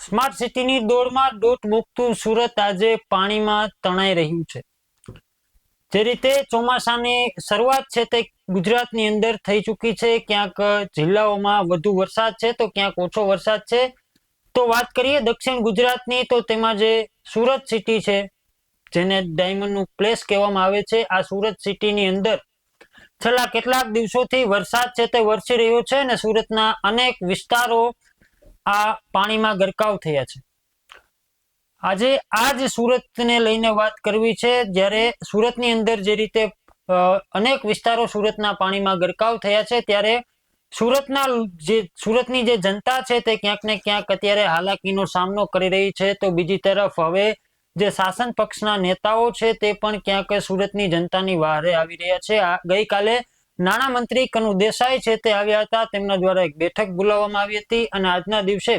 Smart સિટીની દોડમાં દોટ મૂકતું સુરત આજે પાણીમાં તણાઈ રહ્યું છે। જે રીતે ચોમાસાની શરૂઆત છે તે ગુજરાતની અંદર થઈ ચૂકી છે। ક્યાંક જિલ્લાઓમાં વધુ વરસાદ છે તો ક્યાંક ઓછો વરસાદ છે। તો વાત કરીએ દક્ષિણ ગુજરાતની, તો તેમાં જે સુરત સિટી છે, જેને ડાયમંડનું પ્લેસ કહેવામાં આવે છે, આ સુરત સિટીની અંદર છેલ્લા કેટલાક દિવસોથી વરસાદ છે તે વરસી રહ્યો છે અને સુરતના અનેક વિસ્તારો આ પાણીમાં ગરકાવ થયા છે। આજે આ જ સુરતને લઈને વાત કરવી છે, જ્યારે સુરતની અંદર જે રીતે અનેક વિસ્તારો સુરતના પાણીમાં ગરકાવ થયા છે, ત્યારે સુરતની જે જનતા છે તે ક્યાંક ને ક્યાંક અત્યારે હાલાકીનો સામનો કરી રહી છે। તો બીજી તરફ હવે જે શાસન પક્ષના નેતાઓ છે તે પણ ક્યાંક સુરતની જનતાની વહારે આવી રહ્યા છે। આ ગઈકાલે નાણામંત્રી કનુ દેસાઈ છે તે આવ્યા હતા, તેમના દ્વારા એક બેઠક બોલાવવામાં આવી હતી અને આજના દિવસે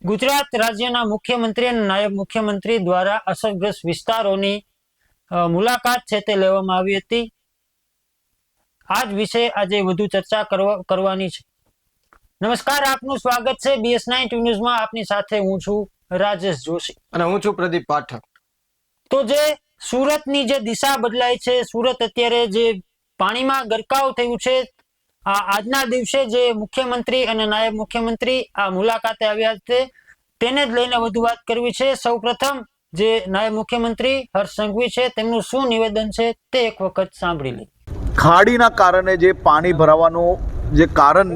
ગુજરાત રાજ્યના મુખ્યમંત્રી અને નાયબ મુખ્યમંત્રી દ્વારા અસરગ્રસ્ત વિસ્તારોની મુલાકાત છે તે લેવામાં આવી હતી। આ જ વિશે આજે વધુ ચર્ચા કરવાની છે। નમસ્કાર, આપનું સ્વાગત છે BS9 ન્યૂઝમાં। આપની સાથે હું છું રાજેશ જોશી અને હું છું પ્રદીપ પાઠક। તો જે સુરતની જે દિશા બદલાય છે, સુરત અત્યારે જે પાણીમાં ગરકાવ થયું છે, આજના દિવસે જે મુખ્યમંત્રી અને નાયબ મુખ્યમંત્રી આ મુલાકાતે આવ્યા છે તેને જ લઈને વધુ વાત કરવી છે। સૌપ્રથમ જે નાયબ મુખ્યમંત્રી હર્ષ સંઘવી છે તેમનું શું નિવેદન છે તે એક વખત સાંભળી લઈએ। ખાડીના કારણે જે પાણી ભરાવાનું જે કારણ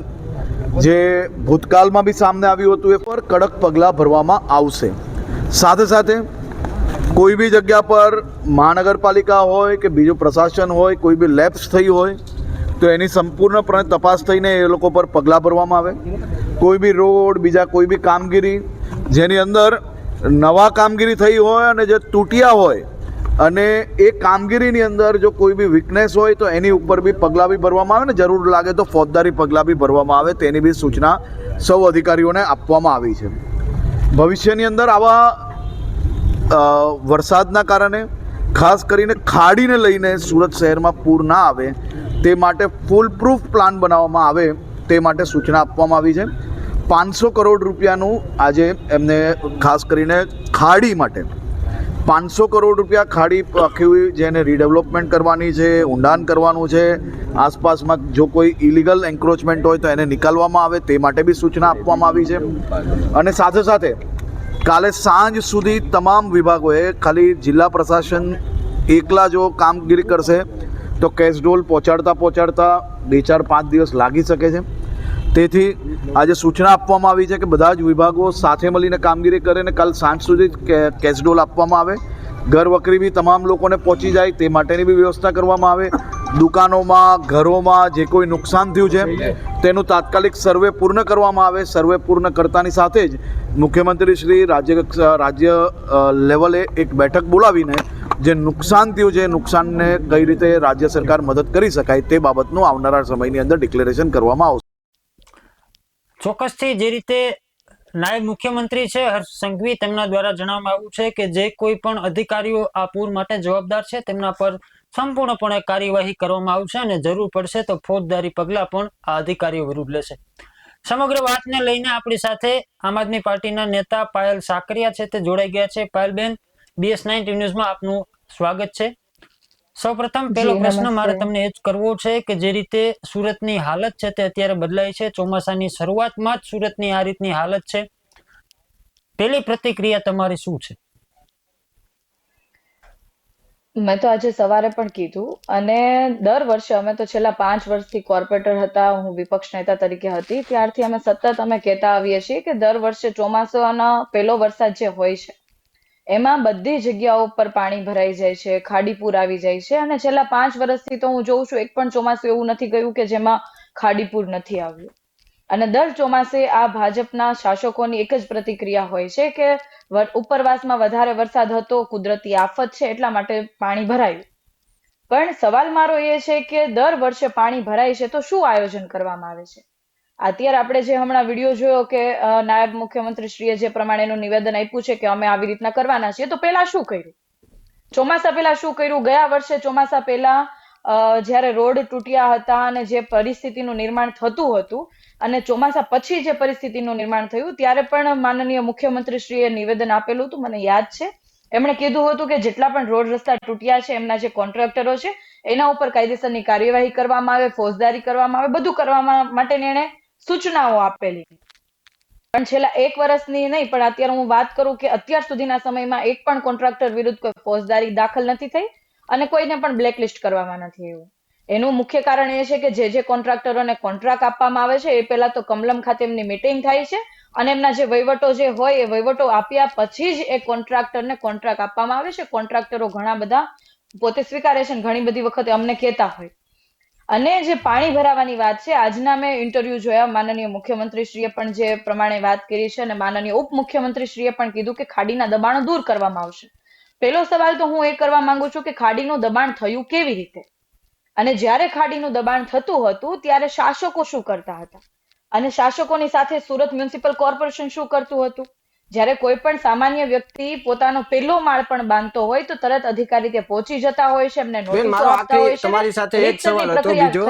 જે ભૂતકાળમાં બી સામે આવ્યું હતું, એ પર કડક પગલાં ભરવામાં આવશે। સાથે સાથે કોઈ બી જગ્યા પર મહાનગરપાલિકા હોય કે બીજું પ્રશાસન હોય, કોઈ બી લેપ્સ થઈ હોય તો એની સંપૂર્ણપણે તપાસ થઈને એ લોકો પર પગલાં ભરવામાં આવે। કોઈ બી રોડ, બીજા કોઈ બી કામગીરી જેની અંદર નવા કામગીરી થઈ હોય અને જે તૂટ્યા હોય અને એ કામગીરીની અંદર જો કોઈ બી વીકનેસ હોય તો એની ઉપર બી પગલાં બી ભરવામાં આવે ને જરૂર લાગે તો ફોજદારી પગલાં બી ભરવામાં આવે, તેની બી સૂચના સૌ અધિકારીઓને આપવામાં આવી છે। ભવિષ્યની અંદર આવા વરસાદના કારણે ખાસ કરીને ખાડીને લઈને સુરત શહેરમાં પૂર ના આવે તે માટે ફૂલ પ્રૂફ પ્લાન બનાવવામાં આવે તે માટે સૂચના આપવામાં આવી છે। 500 કરોડ રૂપિયાનું આજે એમને ખાસ કરીને ખાડી માટે 500 કરોડ રૂપિયા ખાડી આખી જેને રીડેવલપમેન્ટ કરવાની છે, ઊંડાણ કરવાનું છે, આસપાસમાં જો કોઈ ઇલીગલ એન્ક્રોચમેન્ટ હોય તો એને નિકાલવામાં આવે તે માટે બી સૂચના આપવામાં આવી છે। અને સાથે સાથે કાલે સાંજ સુધી તમામ વિભાગોએ, ખાલી જિલ્લા પ્રશાસન એકલા જો કામગીરી કરશે તો કેશડોલ પહોંચાડતા 2-4-5 દિવસ લાગી શકે છે। તેથી આજે સૂચના આપવામાં આવી છે કે બધા જ વિભાગો સાથે મળીને કામગીરી કરે ને કાલ સાંજ સુધી કેશડોલ આપવામાં આવે, ઘર વખરી બી તમામ લોકોને પહોંચી જાય તે માટેની બી વ્યવસ્થા કરવામાં આવે। દુકાનોમાં, ઘરોમાં જે કોઈ નુકસાન થયું છે તેનું તાત્કાલિક સર્વે પૂર્ણ કરવામાં આવે। સર્વે પૂર્ણ કરતાની સાથે જ મુખ્યમંત્રી શ્રી રાજ્ય લેવલે એક બેઠક બોલાવીને જે નુકસાન થયું છે, નુકસાનને કઈ રીતે રાજ્ય સરકાર મદદ કરી શકાય તે બાબતનું આવનારા સમયની અંદર ડિક્લેરેશન કરવામાં આવશે। ચોક્કસથી જે રીતે નાયબ મુખ્યમંત્રી છે હર્ષ સંઘવી, તેમના દ્વારા જણાવવામાં આવ્યું છે કે જે કોઈ પણ અધિકારીઓ આ પૂર માટે જવાબદાર છે તેમના પર સંપૂર્ણપણે કાર્યવાહી કરવામાં આવશે અને જરૂર પડશે તો ફોજદારી પગલાં પણ આ અધિકારીઓ વિરુદ્ધ લેશે। સમગ્ર વાતને લઈને આપણી સાથે આમ આદમી પાર્ટીના નેતા પાયલ સાકરિયા છે તે જોડાઈ ગયા છે। પાયલબેન, BS9 ન્યૂઝમાં આપનું સ્વાગત છે। સૌપ્રથમ પહેલો પ્રશ્ન મારે તમને એ જ કરવો છે કે જે રીતે સુરતની હાલત છે તે અત્યારે બદલાઈ છે, ચોમાસાની શરૂઆતમાં જ સુરતની આ રીતની હાલત છે, પહેલી પ્રતિક્રિયા તમારી શું છે? મેં તો આજે સવારે પણ કીધું અને દર વર્ષે અમે તો છેલ્લા 5 વર્ષથી કોર્પોરેટર હતા, હું વિપક્ષ નેતા તરીકે હતી, ત્યારથી અમે સતત કહેતા આવીએ છીએ કે દર વર્ષે ચોમાસાનો પહેલો વરસાદ જે હોય છે એમાં બધી જગ્યાઓ પર પાણી ભરાઈ જાય છે, ખાડીપૂર આવી જાય છે અને છેલ્લા 5 વર્ષથી તો હું જોઉં છું એક પણ ચોમાસું એવું નથી ગયું કે જેમાં ખાડીપૂર નથી આવ્યું। અને દર ચોમાસે આ ભાજપના શાસકોની એક જ પ્રતિક્રિયા હોય છે કે ઉપરવાસમાં વધારે વરસાદ હતો, કુદરતી આફત છે એટલા માટે પાણી ભરાયું। પણ સવાલ મારો એ છે કે દર વર્ષે પાણી ભરાય છે તો શું આયોજન કરવામાં આવે છે? અત્યારે આપણે જે હમણાં વિડીયો જોયો કે નાયબ મુખ્યમંત્રી શ્રીએ જે પ્રમાણેનું નિવેદન આપ્યું છે કે અમે આવી રીતના કરવાના છીએ, તો પહેલા શું કર્યું? ચોમાસા પહેલા શું કર્યું? ગયા વર્ષે ચોમાસા પહેલા જ્યારે રોડ તૂટ્યા હતા અને જે પરિસ્થિતિનું નિર્માણ થતું હતું અને ચોમાસા પછી જે પરિસ્થિતિનું નિર્માણ થયું ત્યારે પણ માનનીય મુખ્યમંત્રીશ્રીએ નિવેદન આપેલું હતું, મને યાદ છે. એમણે કીધું હતું કે જેટલા પણ રોડ રસ્તા તૂટ્યા છે એમના જે કોન્ટ્રાક્ટરો છે એના ઉપર કાયદેસરની કાર્યવાહી કરવામાં આવે, ફોજદારી કરવામાં આવે, બધું કરવા માટેની એણે સૂચનાઓ આપેલી. પણ છેલ્લા 1 વર્ષની નહીં, પણ અત્યારે હું વાત કરું કે અત્યાર સુધીના સમયમાં એક પણ કોન્ટ્રાક્ટર વિરુદ્ધ કોઈ ફોજદારી દાખલ નથી થઈ અને કોઈને પણ બ્લેકલિસ્ટ કરવામાં નથી આવ્યું. એનું મુખ્ય કારણ એ છે કે જે કોન્ટ્રાક્ટરોને કોન્ટ્રાક્ટ આપવામાં આવે છે એ પહેલા તો કમલમ ખાતે એમની મીટિંગ થાય છે અને એમના જે વહીવટો જે હોય એ વહીવટો આપ્યા પછી જ એ કોન્ટ્રાક્ટરને કોન્ટ્રાક્ટ આપવામાં આવે છે. કોન્ટ્રાક્ટરો ઘણા બધા પોતે સ્વીકારે છે અને ઘણી બધી વખતે અમને કહેતા હોય. અને જે પાણી ભરાવાની વાત છે, આજના મેં ઇન્ટરવ્યુ જોયા, માનનીય મુખ્યમંત્રીશ્રીએ પણ જે પ્રમાણે વાત કરી છે અને માનનીય ઉપમુખ્યમંત્રીશ્રીએ પણ કીધું કે ખાડીના દબાણો દૂર કરવામાં આવશે. પહેલો સવાલ તો હું એ કરવા માંગુ છું કે ખાડીનું દબાણ થયું કેવી રીતે? અને જ્યારે ખાડીનું દબાણ થતું હતું ત્યારે શાસકો શું કરતા હતા અને શાસકોની સાથે સુરત મ્યુનિસિપલ કોર્પોરેશન શું કરતું હતું? જ્યારે કોઈ પણ સામાન્ય વ્યક્તિ પોતાનો પહેલો માળ પણ બાંધતો હોય તો તરત અધિકારી તે પહોંચી જતા હોય છે, એમને નોટિસો આપતા હોય છે, તમારી સાથે એ જ સવાલ હતો બીજો,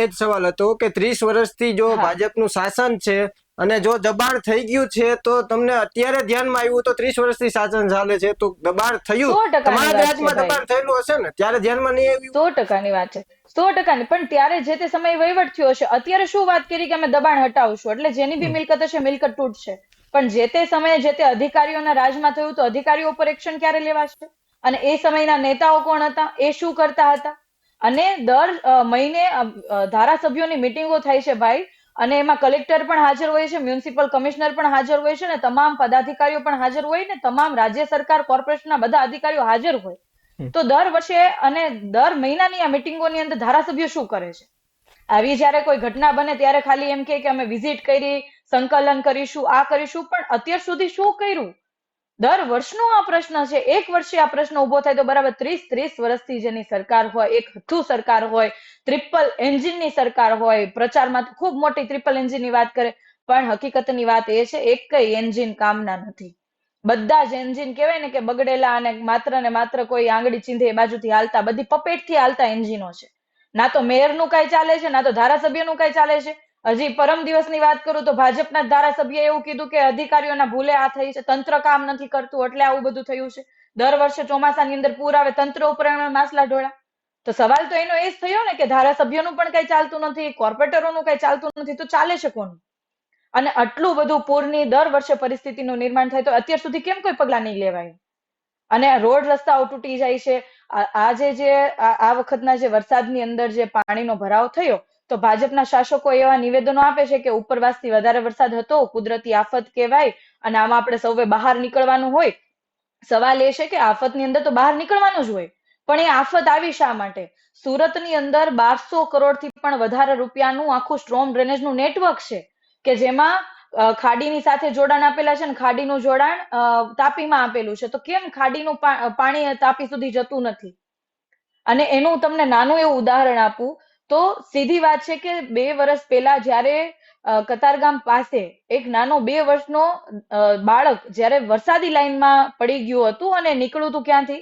એ જ સવાલ હતો કે 30 વર્ષથી જો ભાજપનું શાસન છે અને જો દબાણ થઈ ગયું છે તો તમને અત્યારે ધ્યાનમાં આવ્યું તો 30 વર્ષથી શાસન ચાલે છે તો દબાણ થયું, તમારા રાજમાં દબાણ થયેલું હશે ને, ત્યારે ધ્યાનમાં નહીં આવ્યું? 100%ની વાત છે, 100%ની. પણ ત્યારે જે તે સમયે વહીવટ થયો હશે. અત્યારે શું વાત કરી કે અમે દબાણ હટાવશું એટલે જેની બી મિલકત હશે મિલકત તૂટશે, પણ જે તે સમયે જે તે અધિકારીઓના રાજમાં થયું તો અધિકારીઓ પર એક્શન ક્યારે લેવાશે? અને એ સમયના નેતાઓ કોણ હતા, એ શું કરતા હતા? અને દર મહિને ધારાસભ્યોની મિટિંગો થાય છે ભાઈ, અને એમાં કલેક્ટર પણ હાજર હોય છે, મ્યુનિસિપલ કમિશનર પણ હાજર હોય છે, અને તમામ પદાધિકારીઓ પણ હાજર હોય ને તમામ રાજ્ય સરકાર કોર્પોરેશનના બધા અધિકારીઓ હાજર હોય. તો દર વર્ષે અને દર મહિનાની આ મિટિંગોની અંદર ધારાસભ્યો શું કરે છે? આવી જ્યારે કોઈ ઘટના બને ત્યારે ખાલી એમ કે અમે વિઝિટ કરી, સંકલન કરીશું, આ કરીશું, પણ અત્યાર સુધી શું કર્યું? દર વર્ષનો આ પ્રશ્ન છે. 1 વર્ષે આ પ્રશ્ન ઉભો થાય તો બરાબર 30 વર્ષથી જેની સરકાર હોય, એક હથ્થુ સરકાર હોય, ટ્રિપલ એન્જિનની સરકાર હોય, પ્રચારમાં ખૂબ મોટી ટ્રિપલ એન્જિનની વાત કરે, પણ હકીકતની વાત એ છે એક કઈ એન્જિન કામના નથી. બધા જ એન્જિન કહેવાય ને કે બગડેલા અને માત્ર કોઈ આંગળી ચીંધે એ બાજુથી હાલતા, બધી પપેટથી હાલતા એન્જિનો છે. ના તો મેયરનું કઈ ચાલે છે, ના તો ધારાસભ્યનું કઈ ચાલે છે. હજી પરમ દિવસની વાત કરું તો ભાજપના ધારાસભ્યએ એવું કીધું કે અધિકારીઓના ભૂલે આ થઈ છે, તંત્ર કામ નથી કરતું એટલે આવું બધું થયું છે. દર વર્ષે ચોમાસાની અંદર પૂર આવે, તંત્ર ઉપર એમણે માસલા ઢોળ્યા. તો સવાલ તો એનો એ જ થયો ને કે ધારાસભ્યનું પણ કઈ ચાલતું નથી, કોર્પોરેટરોનું કઈ ચાલતું નથી, તો ચાલે છે કોનું? અને આટલું બધું પૂરની દર વર્ષે પરિસ્થિતિનું નિર્માણ થાય તો અત્યાર સુધી કેમ કોઈ પગલા નહીં લેવાય? અને રોડ રસ્તાઓ તૂટી જાય છે. આજે જે આ વખતના જે વરસાદની અંદર જે પાણીનો ભરાવ થયો તો ભાજપના શાસકો એવા નિવેદનો આપે છે કે ઉપરવાસથી વધારે વરસાદ હતો, કુદરતી આફત કહેવાય અને આમાં આપણે સૌએ બહાર નીકળવાનું હોય. સવાલ એ છે કે આફતની અંદર તો બહાર નીકળવાનું જ હોય, પણ એ આફત આવી શા માટે? સુરતની અંદર 1200 કરોડથી પણ વધારે રૂપિયાનું આખું સ્ટ્રોમ ડ્રેનેજનું નેટવર્ક છે કે જેમાં ખાડીની સાથે જોડાણ આપેલા છે, ને ખાડીનું જોડાણ તાપીમાં આપેલું છે. તો કેમ ખાડીનું પાણી તાપી સુધી જતું નથી? અને એનું તમને નાનું એવું ઉદાહરણ આપું તો સીધી વાત છે કે 2 વર્ષ પહેલા જ્યારે કતારગામ પાસે એક નાનો 2 વર્ષનો બાળક જ્યારે વરસાદી લાઈનમાં પડી ગયું હતું અને નીકળ્યું હતું ક્યાંથી?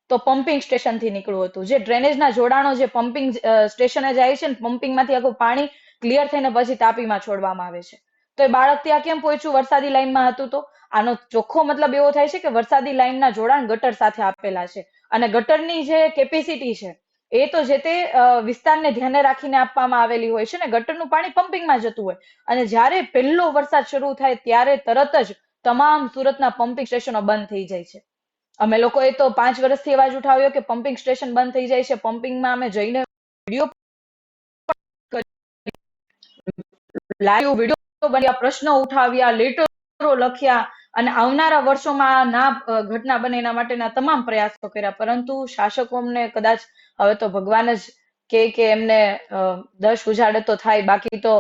તો પમ્પિંગ સ્ટેશનથી નીકળ્યું હતું. જે ડ્રેનેજના જોડાણો જે પમ્પિંગ સ્ટેશને જાય છે ને પમ્પિંગમાંથી આખું પાણી ક્લિયર થઈને પછી તાપીમાં છોડવામાં આવે છે. તો એ બાળક ત્યાં કેમ પહોંચ્યું? વરસાદી લાઈનમાં હતું. તો આનો ચોખ્ખો મતલબ એવો થાય છે કે વરસાદી લાઈનના જોડાણ ગટર સાથે આપેલા છે અને ગટરની જે કેપેસિટી છે એ તો જે તે વિસ્તારને ધ્યાને રાખીને આપવામાં આવેલી હોય છે ને ગટરનું પાણી પમ્પિંગમાં જતું હોય. અને જ્યારે પહેલો વરસાદ શરૂ થાય ત્યારે તરત જ તમામ સુરતના પમ્પિંગ સ્ટેશનો બંધ થઈ જાય છે. અમે લોકોએ તો 5 વર્ષથી અવાજ ઉઠાવ્યો કે પમ્પિંગ સ્ટેશન બંધ થઈ જાય છે. પમ્પિંગમાં અમે જઈને વિડીયો લાઈવ વિડીયો બન્યા, પ્રશ્નો ઉઠાવ્યા, લેટરો લખ્યા અને આવનારા વર્ષોમાં ના ઘટના બને એના માટેના તમામ પ્રયાસો કર્યા. પરંતુ શાસકો અમને કદાચ હવે તો ભગવાન જ કે એમને 10 ઉજાડે તો થાય, બાકી તો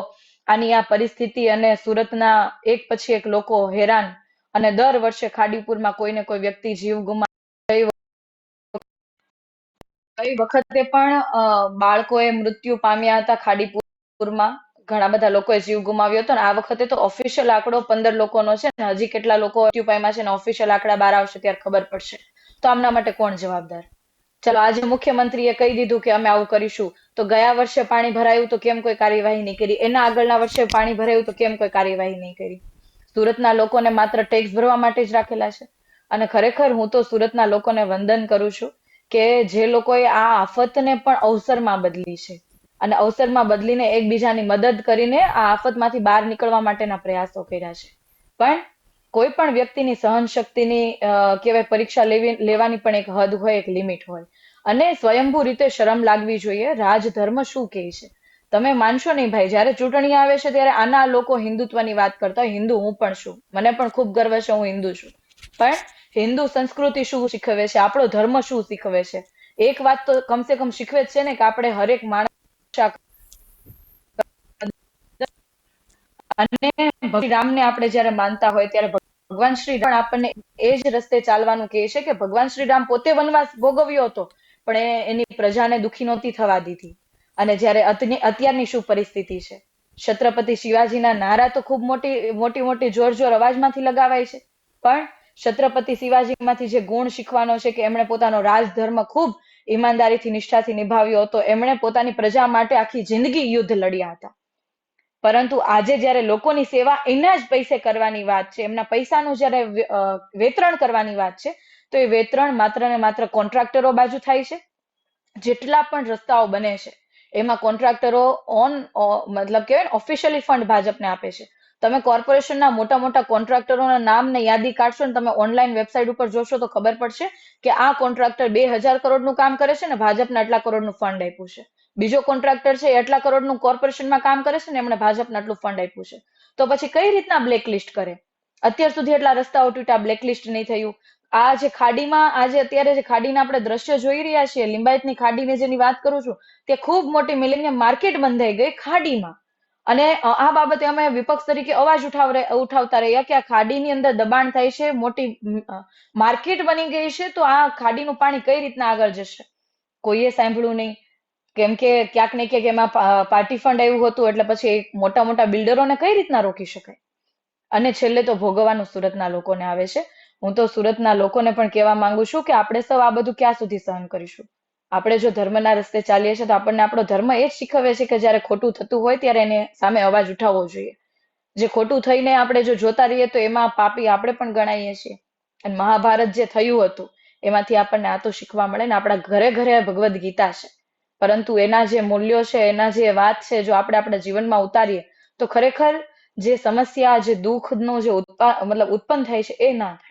આની આ પરિસ્થિતિ અને સુરતના એક પછી એક લોકો હેરાન અને દર વર્ષે ખાડીપુરમાં કોઈને કોઈ વ્યક્તિ જીવ ગુમાવે. ગઈ વખતે પણ બાળકોએ મૃત્યુ પામ્યા હતા ખાડીપુરમાં, ઘણા બધા લોકોએ જીવ ગુમાવ્યો હતો. અને આ વખતે તો ઓફિશિયલ આંકડો 15 લોકોનો છે ને હજી કેટલા લોકો મૃત્યુ પામ્યા છે ને ઓફિશિયલ આંકડા બહાર આવશે ત્યારે ખબર પડશે. તો આમના માટે કોણ જવાબદાર? ચલો આજે મુખ્યમંત્રીએ કહી દીધું કે અમે આવું કરીશું, તો ગયા વર્ષે પાણી ભરાયું તો કેમ કોઈ કાર્યવાહી નહીં કરી? એના આગળના વર્ષે પાણી ભરાયું તો કેમ કોઈ કાર્યવાહી નહીં કરી? સુરતના લોકોને માત્ર ટેક્સ ભરવા માટે જ રાખેલા છે. અને ખરેખર હું તો સુરતના લોકોને વંદન કરું છું કે જે લોકોએ આ આફતને પણ અવસરમાં બદલી છે અને અવસરમાં બદલીને એકબીજાની મદદ કરીને આ આફતમાંથી બહાર નીકળવા માટેના પ્રયાસો કર્યા છે. પણ કોઈ પણ વ્યક્તિની સહન શક્તિની કહેવાય પરીક્ષા લેવાની પણ એક હદ હોય, એક લિમિટ હોય. અને સ્વયંભૂ રીતે શરમ લાગવી જોઈએ. રાજધર્મ શું કહે છે તમે માનશો નહીં ભાઈ, જયારે ચૂંટણી આવે છે ત્યારે આના લોકો હિન્દુત્વની વાત કરતા હોય. હિન્દુ હું પણ છું, મને પણ ખૂબ ગર્વ છે, હું હિન્દુ છું. પણ હિન્દુ સંસ્કૃતિ શું શીખવે છે, આપણો ધર્મ શું શીખવે છે? એક વાત તો કમસે કમ શીખવે જ છે ને કે આપણે હરેક માણસ અને ભગવાન રામને આપણે જયારે માનતા હોય ત્યારે ભગવાન શ્રી રામ આપણને એ જ રસ્તે ચાલવાનું કહે છે કે ભગવાન શ્રી રામ પોતે વનવાસ ભોગવ્યો હતો પણ એની પ્રજાને દુઃખી નહોતી થવા દીધી. અને જયારે અત્યારની શું પરિસ્થિતિ છે, છત્રપતિ શિવાજીના નારા તો ખૂબ મોટી જોર અવાજમાંથી લગાવાય છે, પણ છત્રપતિ શિવાજીમાંથી જે ગુણ શીખવાનો છે કે એમણે પોતાનો રાજધર્મ ખૂબ ઈમાનદારીથી નિષ્ઠાથી નિભાવ્યો હતો. એમણે પોતાની પ્રજા માટે આખી જિંદગી યુદ્ધ લડ્યા હતા. પરંતુ આજે જયારે લોકોની સેવા એના જ પૈસે કરવાની વાત છે, એમના પૈસાનું જયારે વેતરણ કરવાની વાત છે, તો એ વેતરણ માત્ર ને માત્ર કોન્ટ્રાક્ટરો બાજુ થાય છે. જેટલા પણ રસ્તાઓ બને છે એમાં કોન્ટ્રાક્ટરો મતલબ કહેવાય ઓફિશિયલી ફંડ ભાજપને આપે છે. તમે કોર્પોરેશનના મોટા કોન્ટ્રાક્ટરોના નામ ને યાદી કાઢશો ને તમે ઓનલાઈન વેબસાઇટ ઉપર જોશો તો ખબર પડશે કે આ કોન્ટ્રાક્ટર 2000 કરોડનું કામ કરે છે ને ભાજપને આટલા કરોડનું ફંડ આપ્યું છે. બીજો કોન્ટ્રાક્ટર છે એટલા કરોડનું કોર્પોરેશનમાં કામ કરે છે ને એમણે ભાજપને આટલું ફંડ આપ્યું છે. તો પછી કઈ રીતના બ્લેકલિસ્ટ કરે? અત્યાર સુધી એટલા રસ્તાઓ તૂટ્યા, બ્લેકલિસ્ટ નહીં થયું. આ જે ખાડીમાં અત્યારે જે ખાડીના આપણે દ્રશ્ય જોઈ રહ્યા છીએ, લિંબાયતની ખાડીની જેની વાત કરું છું, તે ખૂબ મોટી મિલેનિયમ માર્કેટ બંધાઈ ગઈ ખાડીમાં. અને આ બાબતે અમે વિપક્ષ તરીકે અવાજ ઉઠાવતા રહ્યા કે આ ખાડીની અંદર દબાણ થાય છે, મોટી માર્કેટ બની ગઈ છે, તો આ ખાડીનું પાણી કઈ રીતના આગળ જશે? કોઈએ સાંભળ્યું નહીં. કેમ કે ક્યાંક ને ક્યાંક એમાં પાર્ટી ફંડ આવ્યું હતું, એટલે પછી મોટા બિલ્ડરોને કઈ રીતના રોકી શકાય? અને છેલ્લે તો ભોગવવાનું સુરતના લોકોને આવે છે. હું તો સુરતના લોકોને પણ કહેવા માંગુ છું કે આપણે સૌ આ બધું ક્યાં સુધી સહન કરીશું? આપણે જો ધર્મના રસ્તે ચાલીએ છીએ તો આપણને આપણો ધર્મ એ જ શીખવે છે કે જયારે ખોટું થતું હોય ત્યારે એને સામે અવાજ ઉઠાવવો જોઈએ. જે ખોટું થઈને આપણે જો જોતા રહીએ તો એમાં પાપી આપણે પણ ગણાઈએ છીએ. અને મહાભારત જે થયું હતું એમાંથી આપણને આ તો શીખવા મળે ને. આપણા ઘરે ઘરે ભગવદ્ ગીતા છે, પરંતુ એના જે મૂલ્યો છે, એના જે વાત છે, જો આપણે આપણા જીવનમાં ઉતારીએ તો ખરેખર જે સમસ્યા, જે દુઃખનો જે ઉત્પન્ન થાય છે એ ના થાય.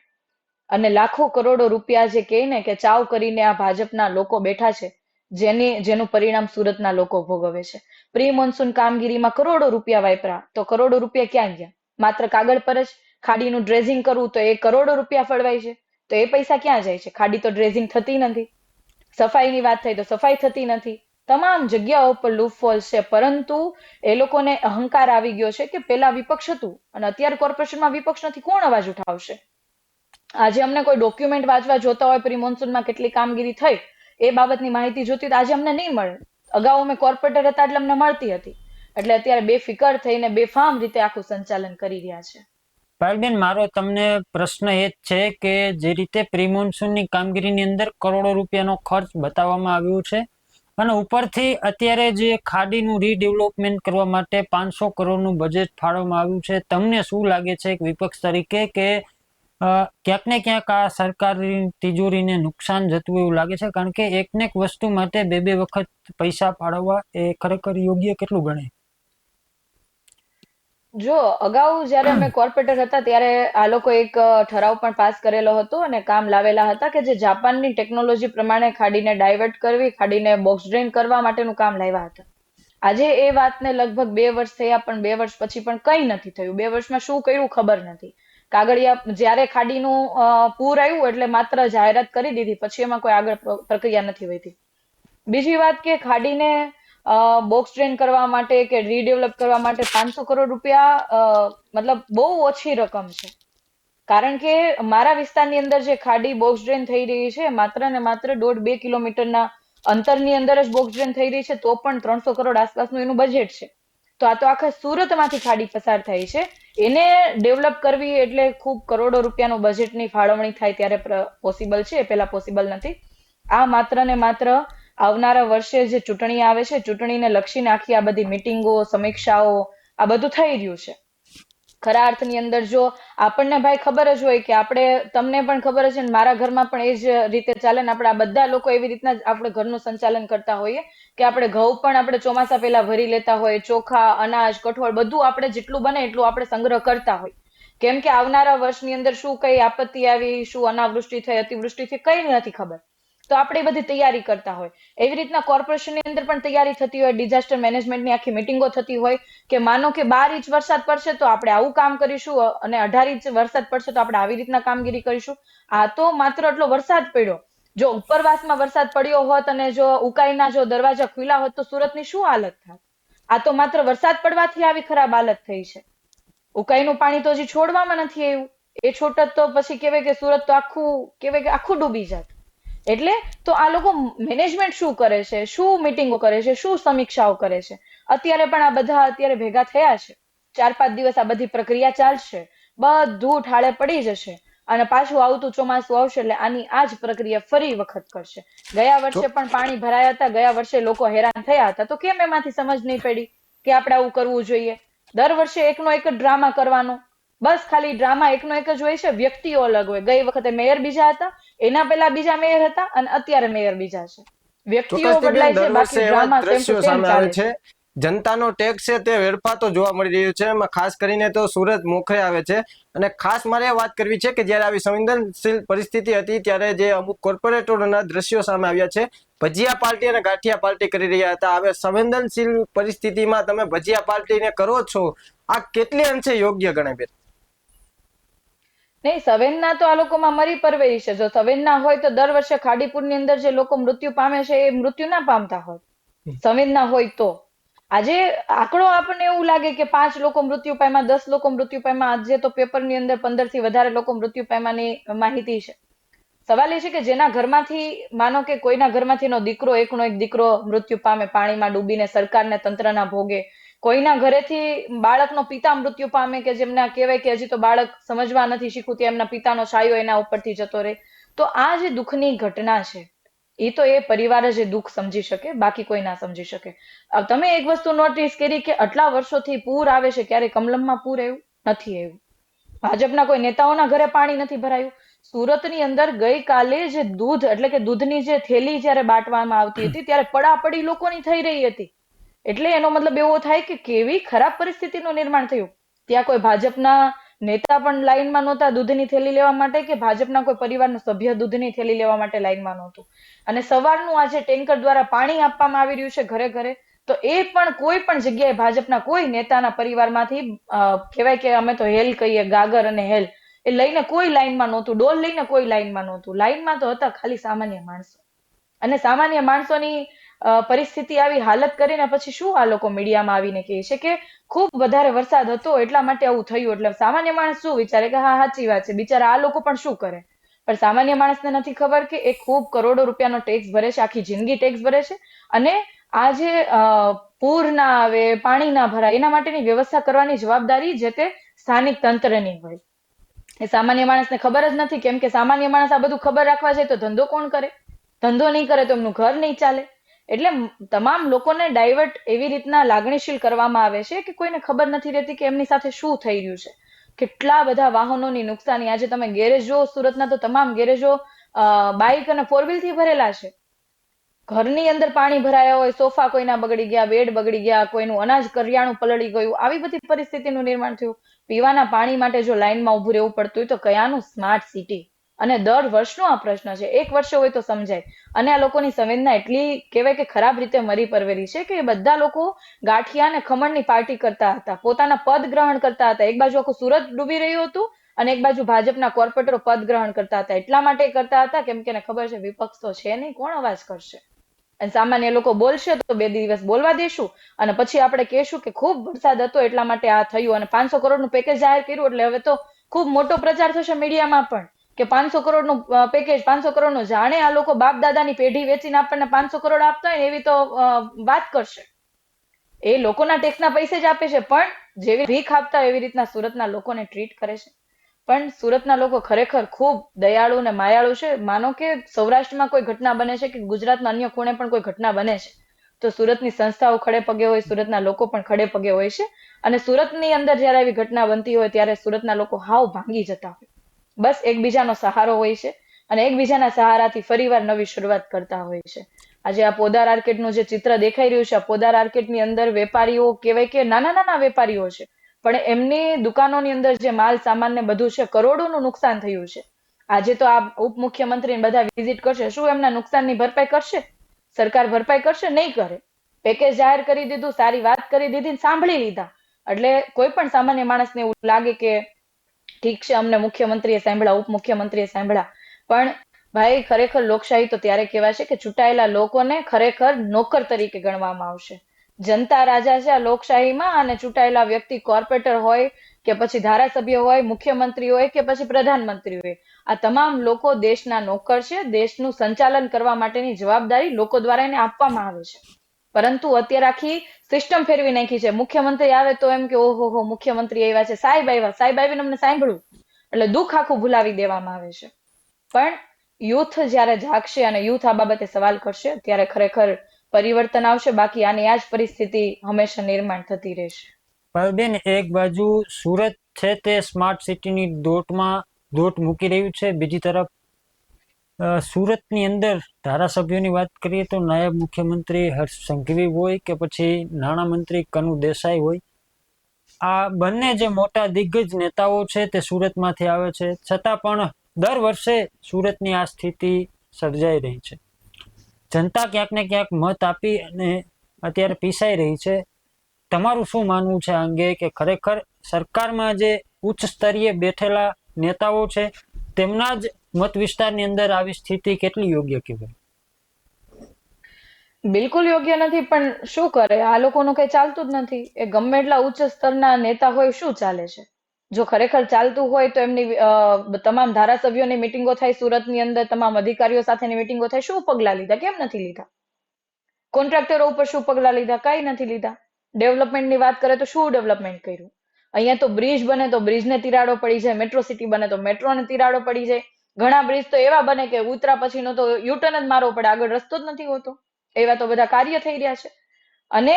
અને લાખો કરોડો રૂપિયા જે કહે ને કે ચાવ કરીને આ ભાજપના લોકો બેઠા છે, જેનું પરિણામ સુરતના લોકો ભોગવે છે. પ્રી મોન્સૂન કામગીરીમાં કરોડો રૂપિયા વાપર્યા, તો કરોડો રૂપિયા ક્યાં ગયા? માત્ર કાગળ પર જ. ખાડીનું ડ્રેઝિંગ કરવું તો એ કરોડો રૂપિયા ફળવાય છે, તો એ પૈસા ક્યાં જાય છે? ખાડી તો ડ્રેઝિંગ થતી નથી. સફાઈની વાત થાય તો સફાઈ થતી નથી. તમામ જગ્યાઓ પર લૂપહોલ છે, પરંતુ એ લોકોને અહંકાર આવી ગયો છે કે પેલા વિપક્ષ હતું અને અત્યારે કોર્પોરેશનમાં વિપક્ષ નથી, કોણ અવાજ ઉઠાવશે? આજે અમને કોઈ ડોક્યુમેન્ટ વાંચવા જોતા હોય, પ્રી મોન્સૂનમાં કેટલી કામગીરી થઈ એ બાબતની માહિતી જોતી, આજે અમને નહીં મળે. અગાઉ અમે કોર્પોરેટર હતા એટલે અમને મળતી હતી. એટલે અત્યારે બેફિકર થઈને બેફામ રીતે આખું સંચાલન કરી રહ્યા છે. પાયલબેન, મારો તમને પ્રશ્ન એ જ છે કે જે રીતે પ્રી મોન્સૂનની કામગીરીની અંદર કરોડો રૂપિયાનો ખર્ચ બતાવવામાં આવ્યો છે અને ઉપરથી અત્યારે જે ખાડીનું રીડેવલપમેન્ટ કરવા માટે 500 કરોડનું બજેટ ફાળવવામાં આવ્યું છે, તમને શું લાગે છે એક વિપક્ષ તરીકે કે ક્યાંક ને ક્યાંક આ સરકારી તિજોરીને નુકસાન જતું એવું લાગે છે? કારણ કે એકને એક વસ્તુ માટે બે વખત પૈસા ફાળવવા એ ખરેખર યોગ્ય કેટલું ગણે? જો અગાઉ જયારે અમે કોર્પોરેટર હતા ત્યારે આ લોકો એક ઠરાવ પણ પાસ કરેલો હતો અને કામ લાવેલા હતા કે જે જાપાનની ટેકનોલોજી પ્રમાણે ખાડીને ડાયવર્ટ કરવી, ખાડીને બોક્સ ડ્રેન કરવા માટેનું કામ લાવ્યા હતા. આજે એ વાતને લગભગ 2 વર્ષ થયા, પણ 2 વર્ષ પછી પણ કંઈ નથી થયું. 2 વર્ષમાં શું કર્યું ખબર નથી. કાગળિયા જયારે ખાડીનું પૂર આવ્યું એટલે માત્ર જાહેરાત કરી દીધી, પછી એમાં કોઈ આગળ પ્રક્રિયા નથી વધી. બીજી વાત કે ખાડીને બોક્સ ડ્રેન કરવા માટે કે રીડેવલપ કરવા માટે 500 કરોડ રૂપિયા મતલબ બહુ ઓછી રકમ છે. કારણ કે મારા વિસ્તારની અંદર જે ખાડી બોક્સ ડ્રેન થઈ રહી છે માત્ર ને માત્ર 1.5-2 કિલોમીટરના અંતરની અંદર જ બોક્સ ડ્રેન થઈ રહી છે, તો પણ 300 કરોડ આસપાસનું એનું બજેટ છે. તો આ તો આખા સુરતમાંથી ખાડી પસાર થાય છે. એને ડેવલપ કરવી એટલે ખૂબ કરોડો રૂપિયાનું બજેટની ફાળવણી થાય ત્યારે પોસિબલ છે, એ પહેલા પોસિબલ નથી. આ માત્ર ને માત્ર આવનારા વર્ષે જે ચૂંટણી આવે છે, ચૂંટણીને લક્ષીને આખી આ બધી મિટિંગો, સમીક્ષાઓ, આ બધું થઈ રહ્યું છે. ખરા અર્થની અંદર જો આપણને ભાઈ ખબર જ હોય કે આપણે, તમને પણ ખબર છે ને મારા ઘરમાં પણ એ જ રીતે ચાલે ને, આપણે આ બધા લોકો એવી રીતના જ આપણે ઘરનું સંચાલન કરતા હોઈએ કે આપણે ઘઉં પણ આપણે ચોમાસા પહેલા ભરી લેતા હોય, ચોખા, અનાજ, કઠોળ બધું આપણે જેટલું બને એટલું આપણે સંગ્રહ કરતા હોય. કેમ કે આવનારા વર્ષની અંદર શું કઈ આપત્તિ આવી, શું અનાવૃષ્ટિ થઈ, અતિવૃષ્ટિ થઈ, કઈ નથી ખબર. તો આપણે એ બધી તૈયારી કરતા હોય. એવી રીતના કોર્પોરેશનની અંદર પણ તૈયારી થતી હોય, ડિઝાસ્ટર મેનેજમેન્ટની આખી મિટિંગો થતી હોય કે માનો કે 12 ઇંચ વરસાદ પડશે તો આપણે આવું કામ કરીશું અને 18 ઇંચ વરસાદ પડશે તો આપણે આવી રીતના કામગીરી કરીશું. આ તો માત્ર એટલો વરસાદ પડ્યો. જો ઉપરવાસમાં વરસાદ પડ્યો હોત અને જો ઉકાઈના જો દરવાજા ખુલ્લા હોત તો સુરતની શું હાલત થાત? આ તો માત્ર વરસાદ પડવાથી આવી ખરાબ હાલત થઈ છે. ઉકાઈનું પાણી તો હજી છોડવામાં નથી આવ્યું. એ છોટત તો પછી કહેવાય કે સુરત તો આખું ડૂબી જાત. એટલે તો આ લોકો મેનેજમેન્ટ શું કરે છે, શું મિટિંગો કરે છે, શું સમીક્ષાઓ કરે છે? અત્યારે પણ આ બધા અત્યારે ભેગા થયા છે. 4-5 દિવસ આ બધી પ્રક્રિયા ચાલશે, બધું ઠાળે પડી જશે અને પાછું આવતું ચોમાસું આવશે એટલે આની આ જ પ્રક્રિયા ફરી વખત કરશે. ગયા વર્ષે પણ પાણી ભરાયા હતા, ગયા વર્ષે લોકો હેરાન થયા હતા, તો કેમ એમાંથી સમજ નહીં પડી કે આપણે આવું કરવું જોઈએ? દર વર્ષે એકનો એક જ ડ્રામા કરવાનો, બસ ખાલી ડ્રામા એકનો એક જ હોય છે. વ્યક્તિઓ અલગ હોય. ગઈ વખતે મેયર બીજા હતા, એના પહેલા બીજા મેયર હતા અને અત્યારે મેયર બીજા છે. વ્યક્તિઓ બદલાય છે, બાકી ડ્રામા સેમ ટુ સેમ ચાલે છે. જનતાનો ટેક્સ છે તે વેડફાતો જોવા મળી રહ્યો છે. એમાં ખાસ કરીને તો સુરત મોખરે આવે છે. અને ખાસ મારે વાત કરવી છે કે જ્યારે આવી સંવેદનશીલ પરિસ્થિતિ હતી ત્યારે જે અમુક કોર્પોરેટરોના દ્રશ્યો સામે આવ્યા છે, ભજીયા પાર્ટી અને ગાંઠિયા પાર્ટી કરી રહ્યા હતા. હવે સંવેદનશીલ પરિસ્થિતિમાં તમે ભજીયા પાર્ટીને કરો છો, આ કેટલી અંશે યોગ્ય ગણાય બેન? નહીં, સંવેદના તો આ લોકોમાં મરી પરવેરી છે. જો સંવેદના હોય તો દર વર્ષે ખાડીપુરની અંદર જે લોકો મૃત્યુ પામે છે એ મૃત્યુ ના પામતા હોત. સંવેદના હોય તો આજે આંકડો આપણને એવું લાગે કે 5 લોકો મૃત્યુ પામ્યા, 10 લોકો મૃત્યુ પામ્યા. આજે તો પેપરની અંદર 15 થી વધારે લોકો મૃત્યુ પામ્યાની માહિતી છે. સવાલ એ છે કે જેના ઘરમાંથી, માનો કે કોઈના ઘરમાંથી એકનો એક દીકરો મૃત્યુ પામે પાણીમાં ડૂબીને, સરકારને તંત્રના ભોગે. કોઈના ઘરેથી બાળકનો પિતા મૃત્યુ પામે કે જેમના કહેવાય કે હજી તો બાળક સમજવા નથી શીખવું, ત્યાં એમના પિતાનો છાયો એના ઉપરથી જતો રહે. તો આ જે દુઃખની ઘટના છે એ તો એ પરિવાર જ દુઃખ સમજી શકે, બાકી કોઈ ના સમજી શકે. તમે એક વસ્તુ નોટિસ કરી કે આટલા વર્ષોથી પૂર આવે છે, ક્યારે કમલમમાં પૂર આવ્યું નથી? આવ્યું. ભાજપના કોઈ નેતાઓના ઘરે પાણી નથી ભરાયું. સુરતની અંદર ગઈકાલે જે દૂધ એટલે કે દૂધની જે થેલી જ્યારે બાંટવામાં આવતી હતી ત્યારે પડાપડી લોકોની થઈ રહી હતી. એટલે એનો મતલબ એવો થાય કે કેવી ખરાબ પરિસ્થિતિનું નિર્માણ થયું. ત્યાં કોઈ ભાજપના નેતા પણ લાઈનમાં નહોતા દૂધની થેલી લેવા માટે, કે ભાજપના કોઈ પરિવારનો સભ્ય દૂધની થેલી લેવા માટે લાઈનમાં નહોતું. અને સવારનું આજે ટેન્કર દ્વારા પાણી આપવામાં આવી રહ્યું છે ઘરે ઘરે, તો એ પણ કોઈ પણ જગ્યાએ ભાજપના કોઈ નેતાના પરિવારમાંથી કહેવાય કે અમે તો હેલ કહીએ, ગાગર અને હેલ, એ લઈને કોઈ લાઈનમાં નહોતું. ડોલ લઈને કોઈ લાઈનમાં નહોતું. લાઈનમાં તો હતા ખાલી સામાન્ય માણસો. અને સામાન્ય માણસોની પરિસ્થિતિ આવી હાલત કરીને પછી શું આ લોકો મીડિયામાં આવીને કહે છે કે ખૂબ વધારે વરસાદ હતો એટલા માટે આવું થયું? એટલે સામાન્ય માણસ શું વિચારે કે હા સાચી વાત છે, બિચારા આ લોકો પણ શું કરે? પણ સામાન્ય માણસને નથી ખબર કે એ ખૂબ કરોડો રૂપિયાનો ટેક્સ ભરે છે, આખી જિંદગી ટેક્સ ભરે છે. અને આ જે પૂર ના આવે, પાણી ના ભરાય, એના માટેની વ્યવસ્થા કરવાની જવાબદારી જે તે સ્થાનિક તંત્રની હોય. એ સામાન્ય માણસને ખબર જ નથી. કેમ કે સામાન્ય માણસ આ બધું ખબર રાખવા જાય તો ધંધો કોણ કરે? ધંધો નહીં કરે તો એમનું ઘર નહીં ચાલે. એટલે તમામ લોકોને ડાયવર્ટ એવી રીતના લાગણીશીલ કરવામાં આવે છે કે કોઈને ખબર નથી રહેતી કે એમની સાથે શું થઈ રહ્યું છે. કેટલા બધા વાહનોની નુકસાની. આજે તમે ગેરેજ જો સુરતના, તો તમામ ગેરેજો બાઇક અને 4 વ્હીલ થી ભરેલા છે. ઘરની અંદર પાણી ભરાયા હોય, સોફા કોઈના બગડી ગયા, બેડ બગડી ગયા, કોઈનું અનાજ કરિયાણું પલળી ગયું, આવી બધી પરિસ્થિતિનું નિર્માણ થયું. પીવાના પાણી માટે જો લાઈનમાં ઉભું રહેવું પડતું હોય તો કયાનું સ્માર્ટ સિટી? અને દર વર્ષનો આ પ્રશ્ન છે. એક વર્ષે હોય તો સમજાય. અને આ લોકોની સંવેદના એટલી કહેવાય કે ખરાબ રીતે મરી પરવેરી છે કે બધા લોકો ગાંઠિયા અને ખમણની પાર્ટી કરતા હતા, પોતાના પદ ગ્રહણ કરતા હતા. એક બાજુ આખું સુરત ડૂબી રહ્યું હતું અને એક બાજુ ભાજપના કોર્પોરેટરો પદ ગ્રહણ કરતા હતા. એટલા માટે કરતા હતા કેમ કે એને ખબર છે વિપક્ષ તો છે નહીં, કોણ અવાજ કરશે? અને સામાન્ય લોકો બોલશે તો 2 દિવસ બોલવા દેશું અને પછી આપણે કહેશું કે ખૂબ વરસાદ હતો એટલા માટે આ થયું. અને 500 કરોડનું પેકેજ જાહેર કર્યું એટલે હવે તો ખૂબ મોટો પ્રચાર થશે મીડિયામાં પણ કે 500 કરોડનું પેકેજ, 500 કરોડનું. જાણે આ લોકો બાપ દાદાની પેઢી વેચીને આપણને 500 કરોડ આપતા હોય ને એવી તો વાત કરશે. એ લોકોના ટેક્સના પૈસે જ આપે છે, પણ જેવી ભીખ આપતા એવી રીતના સુરતના લોકોને ટ્રીટ કરે છે. પણ સુરતના લોકો ખરેખર ખૂબ દયાળુ અને માયાળુ છે. માનો કે સૌરાષ્ટ્રમાં કોઈ ઘટના બને છે કે ગુજરાતના અન્ય ખૂણે પણ કોઈ ઘટના બને છે તો સુરતની સંસ્થાઓ ખડે પગે હોય, સુરતના લોકો પણ ખડે પગે હોય છે. અને સુરતની અંદર જયારે આવી ઘટના બનતી હોય ત્યારે સુરતના લોકો હાવ ભાંગી જતા હોય, બસ એકબીજાનો સહારો હોય છે અને એકબીજાના સહારાથી ફરીવાર નવી શરૂઆત કરતા હોય છે. આજે આ પોદાર આર્કેટનું જે ચિત્ર દેખાઈ રહ્યું છે, આ પોદાર આર્કેટની અંદર વેપારીઓ કહેવાય કે નાના નાના વેપારીઓ છે, પણ એમની દુકાનોની અંદર જે માલ સામાન ને બધું છે, કરોડોનું નુકસાન થયું છે. આજે તો આ ઉપમુખ્યમંત્રી બધા વિઝિટ કરશે, શું એમના નુકસાનની ભરપાઈ કરશે? સરકાર ભરપાઈ કરશે? નહીં કરે. પેકેજ જાહેર કરી દીધું, સારી વાત કરી દીધી, સાંભળી લીધા. એટલે કોઈ પણ સામાન્ય માણસને એવું લાગે કે ઠીક છે, અમને મુખ્યમંત્રીએ સાંભળ્યા, ઉપમુખ્યમંત્રીએ સાંભળ્યા, પણ ભાઈ ખરેખર લોકશાહી તો ત્યારે કહેવાશે કે ચૂંટાયેલા લોકોને ખરેખર નોકર તરીકે ગણવામાં આવશે. જનતા રાજા છે આ લોકશાહીમાં, અને ચૂંટાયેલા વ્યક્તિ કોર્પોરેટર હોય કે પછી ધારાસભ્ય હોય, મુખ્યમંત્રી હોય કે પછી પ્રધાનમંત્રી હોય, આ તમામ લોકો દેશના નોકર છે. દેશનું સંચાલન કરવા માટેની જવાબદારી લોકો દ્વારા એને આપવામાં આવે છે. પરંતુ અત્યારે આખી સિસ્ટમ ફેરવી નાખી છે. મુખ્યમંત્રી આવે તો એમ કે ઓહો હો મુખ્યમંત્રી આવ્યા છે, સાહેબ આવ્યા, સાહેબ આવીને અમને સાંભળ્યું, એટલે દુઃખ આખું ભૂલાવી દેવામાં આવે છે. પણ યુથ જ્યારે જાગશે અને યુથ આ બાબતે સવાલ કરશે ત્યારે ખરેખર પરિવર્તન આવશે. બાકી આની આ જ પરિસ્થિતિ હંમેશા નિર્માણ થતી રહેશે. બેન, એક બાજુ સુરત છે તે સ્માર્ટ સિટીની દોટ મૂકી રહ્યું છે, બીજી તરફ સુરતની અંદર ધારાસભ્યોની વાત કરીએ તો નાયબ મુખ્યમંત્રી હર્ષ સંઘવી હોય કે પછી નાણામંત્રી કનુ દેસાઈ હોય, આ બંને જે મોટા દિગ્ગજ નેતાઓ છે તે સુરતમાંથી આવે છે, છતાં પણ દર વર્ષે સુરતની આ સ્થિતિ સર્જાઈ રહી છે. જનતા ક્યાંક ને ક્યાંક મત આપી અને અત્યારે પીસાઈ રહી છે. તમારું શું માનવું છે આ અંગે કે ખરેખર સરકારમાં જે ઉચ્ચ સ્તરીય બેઠેલા નેતાઓ છે તેમના જ મત વિસ્તારની અંદર આવી સ્થિતિ કેટલી યોગ્ય કહેવાય? બિલકુલ યોગ્ય નથી, પણ શું કરે, આ લોકોનું કઈ ચાલતું જ નથી. એ ગમે એટલા ઉચ્ચ સ્તરના નેતા હોય, શું ચાલે છે? જો ખરેખર ચાલતું હોય તો એમની તમામ ધારાસભ્યોની મિટિંગો થાય સુરતની અંદર, તમામ અધિકારીઓ સાથેની મિટિંગો થાય, શું પગલા લીધા? કેમ નથી લીધા? કોન્ટ્રાક્ટરો ઉપર શું પગલા લીધા? કઈ નથી લીધા. ડેવલપમેન્ટની વાત કરે તો શું ડેવલપમેન્ટ કર્યું? અહીંયા તો બ્રિજ બને તો બ્રિજને તિરાડો પડી જાય, મેટ્રો સિટી બને તો મેટ્રોને તિરાડો પડી જાય. ઘણા બ્રિજ તો એવા બને કે ઉતરા પછીનો તો યુટર્ન જ મારવો પડે, આગળ રસ્તો જ નથી હોતો. એવા તો બધા કાર્ય થઈ રહ્યા છે. અને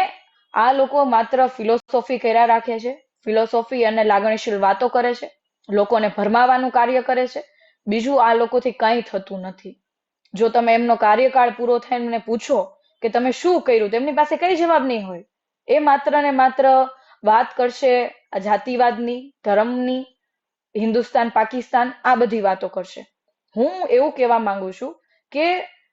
આ લોકો માત્ર ફિલોસોફી કર્યા રાખે છે, ફિલોસોફી અને લાગણીશીલ વાતો કરે છે, લોકોને ભરમાવાનું કાર્ય કરે છે. બીજું આ લોકોથી કંઈ થતું નથી. જો તમે એમનો કાર્યકાળ પૂરો થાય એમને પૂછો કે તમે શું કર્યું, તેમની પાસે કઈ જવાબ નહીં હોય. એ માત્ર ને માત્ર વાત કરશે આ જાતિવાદની, ધર્મની, હિન્દુસ્તાન પાકિસ્તાન, આ બધી વાતો કરશે. હું એવું કહેવા માંગુ છું કે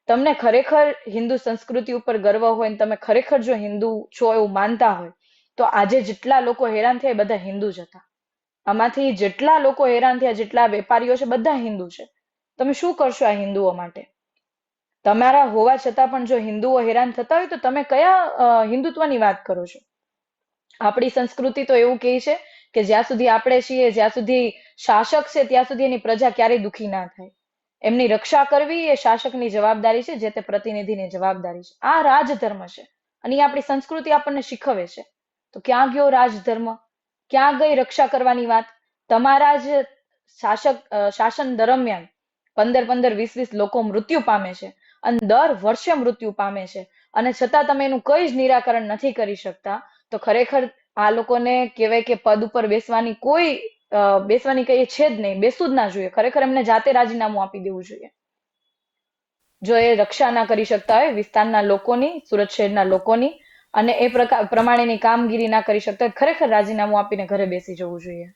તમને ખરેખર હિન્દુ સંસ્કૃતિ ઉપર ગર્વ હોય ને તમે ખરેખર જો હિન્દુ છો એવું માનતા હોય તો આજે જેટલા લોકો હેરાન થયા બધા હિન્દુ જ હતા. આમાંથી જેટલા લોકો હેરાન થયા, જેટલા વેપારીઓ છે, બધા હિન્દુ છે. તમે શું કરશો આ હિન્દુઓ માટે? તમારા હોવા છતાં પણ જો હિન્દુઓ હેરાન થતા હોય તો તમે કયા હિન્દુત્વની વાત કરો છો? આપણી સંસ્કૃતિ તો એવું કહે છે કે જ્યાં સુધી આપણે છીએ, જ્યાં સુધી શાસક છે ત્યાં સુધી એની પ્રજા ક્યારેય દુઃખી ના થાય. એમની રક્ષા કરવી એ શાસકની જવાબદારી છે, જે તે પ્રતિનિધિની જવાબદારી છે. આ રાજધર્મ છે અને એ આપણી સંસ્કૃતિ આપણને શીખવે છે. તો ક્યાં ગયો રાજધર્મ? ક્યાં ગઈ રક્ષા કરવાની વાત? તમારા જ શાસન દરમિયાન 15-20 લોકો મૃત્યુ પામે છે અને દર વર્ષે મૃત્યુ પામે છે, અને છતાં તમે એનું કઈ જ નિરાકરણ નથી કરી શકતા. તો ખરેખર આ લોકોને કહેવાય કે પદ ઉપર બેસવાની કઈ છે જ નહીં, બેસવું જ ના જોઈએ. ખરેખર એમને જાતે રાજીનામું આપી દેવું જોઈએ. જો એ રક્ષા ના કરી શકતા હોય વિસ્તારના લોકોની, સુરત શહેરના લોકોની, અને એ પ્રમાણેની કામગીરી ના કરી શકતા હોય, ખરેખર રાજીનામું આપીને ઘરે બેસી જવું જોઈએ.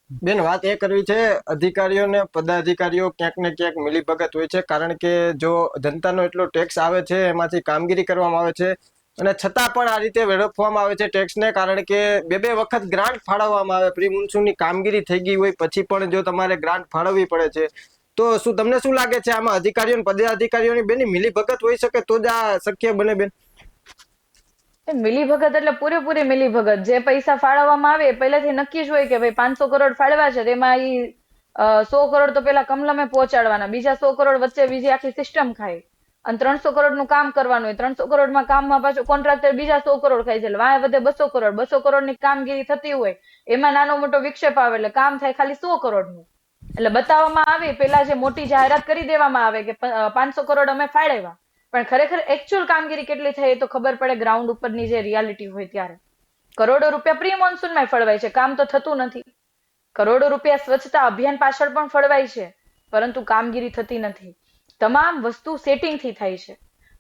બેન, વાત એ કરવી છે, અધિકારીઓ ને પદાધિકારીઓ ક્યાંક ને ક્યાંક મિલીભગત હોય છે, કારણ કે જો જનતાનો એટલો ટેક્સ આવે છે, એમાંથી કામગીરી કરવામાં આવે છે, અને છતાં પણ આ રીતે વેડફવામાં આવે છે ટેક્સને, કારણ કે બે વખત ગ્રાન્ટ ફાળવવામાં આવે. પ્રી મોન્સૂનની કામગીરી થઈ ગઈ હોય પછી પણ જો તમારે ગ્રાન્ટ ફાળવવી પડે છે, તો શું તમને શું લાગે છે આમાં અધિકારીઓ અને પદાધિકારીઓની બેની મિલીભગત હોઈ શકે તો જ આ શક્ય બને? બેન, મિલીભગત એટલે પૂરેપૂરી મિલીભગત. જે પૈસા ફાળવવામાં આવે એ પહેલેથી નક્કી જ હોય કે ભાઈ 500 કરોડ ફાળવ્યા છે, તેમાં 100 કરોડ તો પેલા કમલમે પહોંચાડવાના, બીજા 100 કરોડ વચ્ચે બીજી આખી સિસ્ટમ ખાય. અને 300 કરોડનું કામ કરવાનું હોય, 300 કરોડમાં કામમાં પાછો કોન્ટ્રાક્ટર બીજા 100 કરોડ ખાઈ જાય, વાય વધે 200 કરોડની કામગીરી થતી હોય, એમાં નાનો મોટો વિક્ષેપ આવે એટલે કામ થાય ખાલી 100 કરોડનું. એટલે બતાવવામાં આવે, પેલા જે મોટી જાહેરાત કરી દેવામાં આવે કે 500 કરોડ અમે ફાળવ્યા, પણ ખરેખર એકચ્યુઅલ કામગીરી કેટલી થઈ એ તો ખબર પડે ગ્રાઉન્ડ ઉપરની જે રિયાલિટી હોય ત્યારે. કરોડો રૂપિયા પ્રી મોન્સૂનમાં ફળવાય છે, કામ તો થતું નથી. કરોડો રૂપિયા સ્વચ્છતા અભિયાન પાછળ પણ ફળવાય છે, પરંતુ કામગીરી થતી નથી. તમામ વસ્તુ સેટિંગથી થાય છે.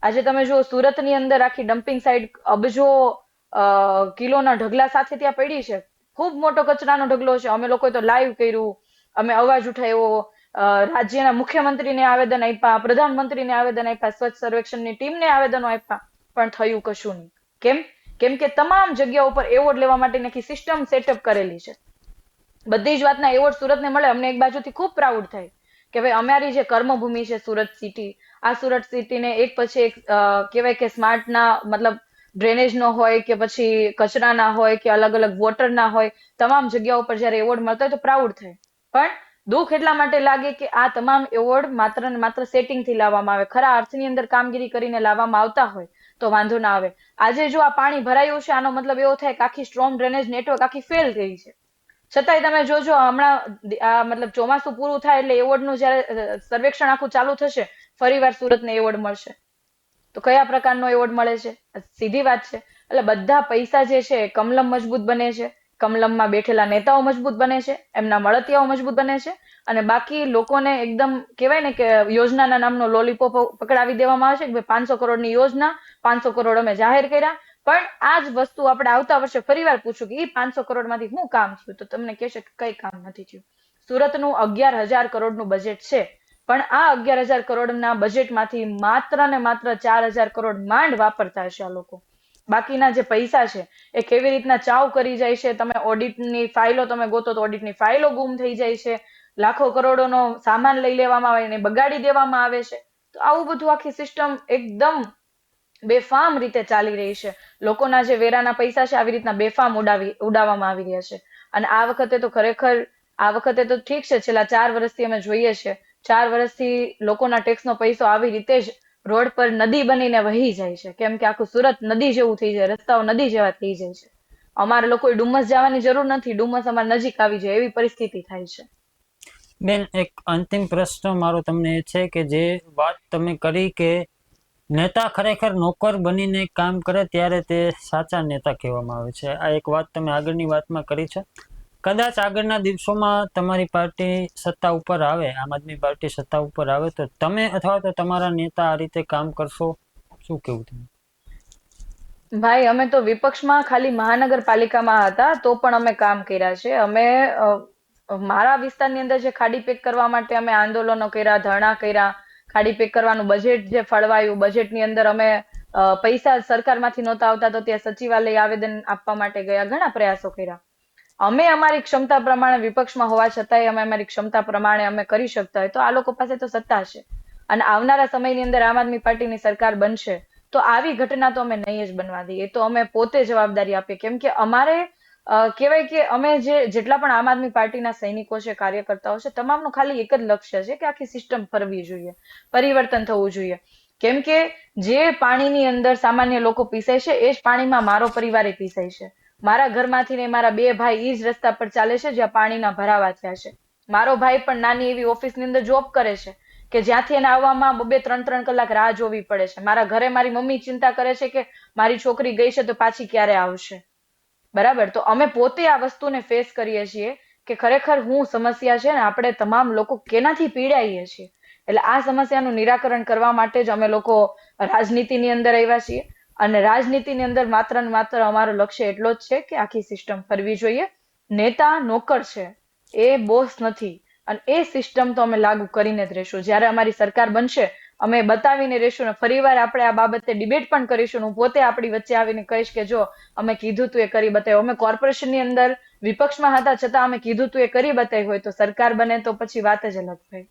આજે તમે જુઓ સુરતની અંદર આખી ડમ્પિંગ સાઇટ અબજો કિલોના ઢગલા સાથે ત્યાં પડી છે, ખૂબ મોટો કચરાનો ઢગલો છે. અમે લોકોએ તો લાઈવ કર્યું, અમે અવાજ ઉઠાવ્યો, રાજ્યના મુખ્યમંત્રીને આવેદન આપ્યા, પ્રધાનમંત્રીને આવેદન આપ્યા, સ્વચ્છ સર્વેક્ષણની ટીમને આવેદનો આપ્યા, પણ થયું કશું નહીં. કેમ કે તમામ જગ્યાઓ પર એવોર્ડ લેવા માટેની આખી સિસ્ટમ સેટઅપ કરેલી છે. બધી જ વાતના એવોર્ડ સુરતને મળે, અમને એક બાજુથી ખૂબ પ્રાઉડ થાય કે ભાઈ અમારી જે કર્મભૂમિ છે સુરત સિટી, આ સુરત સિટીને એક પછી એક કહેવાય કે સ્માર્ટના મતલબ ડ્રેનેજનો હોય કે પછી કચરાના હોય કે અલગ અલગ વોટરના હોય, તમામ જગ્યાઓ પર જ્યારે એવોર્ડ મળતો હોય તો પ્રાઉડ થાય. પણ દુઃખ એટલા માટે લાગે કે આ તમામ એવોર્ડ માત્ર ને માત્ર સેટિંગથી લાવવામાં આવે, ખરા અર્થની અંદર કામગીરી કરીને લાવવામાં આવતા હોય તો વાંધો ના આવે. આજે જો આ પાણી ભરાયું છે, આનો મતલબ એવો થાય કે આખી સ્ટ્રોમ ડ્રેનેજ નેટવર્ક આખી ફેલ થઈ છે. છતાંય તમે જોજો હમણાં મતલબ ચોમાસું પૂરું થાય એટલે એવોર્ડનું જયારે સર્વેક્ષણ આખું ચાલુ થશે, ફરીવાર સુરતને એવોર્ડ મળશે. તો કયા પ્રકારનો એવોર્ડ મળે છે? સીધી વાત છે. એટલે બધા પૈસા જે છે કમલમ મજબૂત બને છે, કમલમમાં બેઠેલા નેતાઓ મજબૂત બને છે, એમના મળતિયાઓ મજબૂત બને છે, અને બાકી લોકોને એકદમ કહેવાય ને કે યોજનાના નામનો લોલીપોપ પકડાવી દેવામાં આવે છે કે 500 કરોડની યોજના, 500 કરોડ અમે જાહેર કર્યા. પણ આ જ વસ્તુ આપણે આવતા વર્ષે ફરીવાર પૂછું કે એ 500 કરોડમાંથી શું કામ થયું, તો તમને કહેશે કે કઈ કામ નથી થયું. સુરતનું 11,000 કરોડનું બજેટ છે, પણ આ 11,000 કરોડના બજેટમાંથી માત્ર ને માત્ર 4,000 કરોડ માંડ વાપરતા હશે આ લોકો. બાકીના જે પૈસા છે એ કેવી રીતના ચાવ કરી જાય છે. તમે ઓડિટની ફાઇલો તમે ગોતો તો ઓડિટની ફાઇલો ગુમ થઈ જાય છે, લાખો કરોડોનો સામાન લઈ લેવામાં આવે અને બગાડી દેવામાં આવે છે. તો આવું બધું આખી સિસ્ટમ એકદમ બેફામ રીતે ચાલી રહી છે. લોકોના જે વેરાના પૈસા છે આવી રીતના બેફામ ઉડાવવામાં આવી રહ્યા છે. અને આ વખતે તો ખરેખર આ વખતે તો ઠીક છે, છેલ્લા 4 વર્ષથી અમે જોઈએ છે, 4 વર્ષથી લોકોના ટેક્સનો પૈસો આવી રીતે જ રોડ પર નદી બનીને વહી જાય છે. કેમ કે આખું સુરત નદી જેવું થઈ જાય, રસ્તાઓ નદી જેવા થઈ જાય છે. અમારે લોકોએ ડુમસ જવાની જરૂર નથી, ડુમસ અમારે નજીક આવી જાય એવી પરિસ્થિતિ થાય છે. બેન, એક અંતિમ પ્રશ્ન મારો તમને એ છે કે જે વાત તમે કરી કે નેતા ખરેખર નોકર બનીને કામ કરે ત્યારે તે સાચા નેતા કહેવામાં આવે છે, આ એક વાત તમે આગળની વાતમાં કરી છે. કદાચ આગળના દિવસોમાં તમારી પાર્ટી સત્તા ઉપર આવે, આમ આદમી પાર્ટી સત્તા ઉપર આવે, તો તમે અથવા તો તમારા નેતા આ રીતે કામ કરશો? શું કેવું તમે? ભાઈ, અમે તો વિપક્ષમાં ખાલી મહાનગરપાલિકામાં હતા તો પણ અમે કામ કર્યા છે. અમે મારા વિસ્તારની અંદર જે ખાડી પેક કરવા માટે અમે આંદોલનો કર્યા, ધરણા કર્યા, ખાડી પેક કરવાનું બજેટ જે ફળવાયું, બજેટની અંદર અમે પૈસા સરકારમાંથી નહોતા આવતા તો ત્યાં સચિવાલય આવેદન આપવા માટે ગયા, ઘણા પ્રયાસો કર્યા. અમે અમારી ક્ષમતા પ્રમાણે વિપક્ષમાં હોવા છતાંય અમે અમારી ક્ષમતા પ્રમાણે અમે કરી શકતા હોય તો આ લોકો પાસે તો સત્તા છે અને આવનારા સમયની અંદર આમ આદમી પાર્ટીની સરકાર બનશે તો આવી ઘટના તો અમે નહીં જ બનવા દઈએ. તો અમે પોતે જવાબદારી આપીએ. કેમ કે અમારે કહેવાય કે અમે જેટલા પણ આમ આદમી પાર્ટીના સૈનિકો છે, કાર્યકર્તાઓ છે, તમામનું ખાલી એક જ લક્ષ્ય છે કે આખી સિસ્ટમ ફરવી જોઈએ, પરિવર્તન થવું જોઈએ. કેમ કે જે પાણીની અંદર સામાન્ય લોકો પીસાય છે એ જ પાણીમાં મારો પરિવારે પીસાય છે. મારા ઘરમાંથી ને મારા 2 ભાઈ એ જ રસ્તા પર ચાલે છે જ્યાં પાણીના ભરાવા થયા છે. મારો ભાઈ પણ નાની એવી ઓફિસની અંદર જોબ કરે છે કે જ્યાંથી એને આવવામાં 2-3 કલાક રાહ જોવી પડે છે. મારા ઘરે મારી મમ્મી ચિંતા કરે છે કે મારી છોકરી ગઈ છે તો પાછી ક્યારે આવશે. બરાબર, તો અમે પોતે આ વસ્તુને ફેસ કરીએ છીએ કે ખરેખર હું સમસ્યા છે ને આપણે તમામ લોકો કેનાથી પીડાઈએ છીએ. એટલે આ સમસ્યાનું નિરાકરણ કરવા માટે જ અમે લોકો રાજનીતિની અંદર આવ્યા છીએ. અને રાજનીતિની અંદર માત્ર ને માત્ર અમારો લક્ષ્ય એટલો જ છે કે આખી સિસ્ટમ ફરવી જોઈએ. નેતા નોકર છે, એ બોસ નથી. અને એ સિસ્ટમ તો અમે લાગુ કરીને જ રહેશું. જ્યારે અમારી સરકાર બનશે અમે બતાવીને રહેશું ને ફરીવાર આપણે આ બાબતે ડિબેટ પણ કરીશું. હું પોતે આપણી વચ્ચે આવીને કહીશ કે જો અમે કીધું તું એ કરી બતાવ્યું. અમે કોર્પોરેશનની અંદર વિપક્ષમાં હતા છતાં અમે કીધું તું એ કરી બતાવ્યું હોય તો સરકાર બને તો પછી વાત જ અલગ થાય.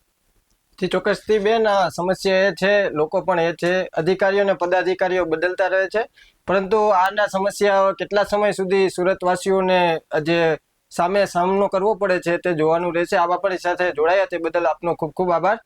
ચોક્કસથી બેન, આ સમસ્યા એ છે, લોકો પણ એ છે, અધિકારીઓ અને પદાધિકારીઓ બદલતા રહે છે, પરંતુ આના સમસ્યા કેટલા સમય સુધી સુરતવાસીઓને જે સામનો કરવો પડે છે તે જોવાનું રહેશે. આ બાબતની સાથે જોડાયા તે બદલ આપનો ખૂબ ખૂબ આભાર.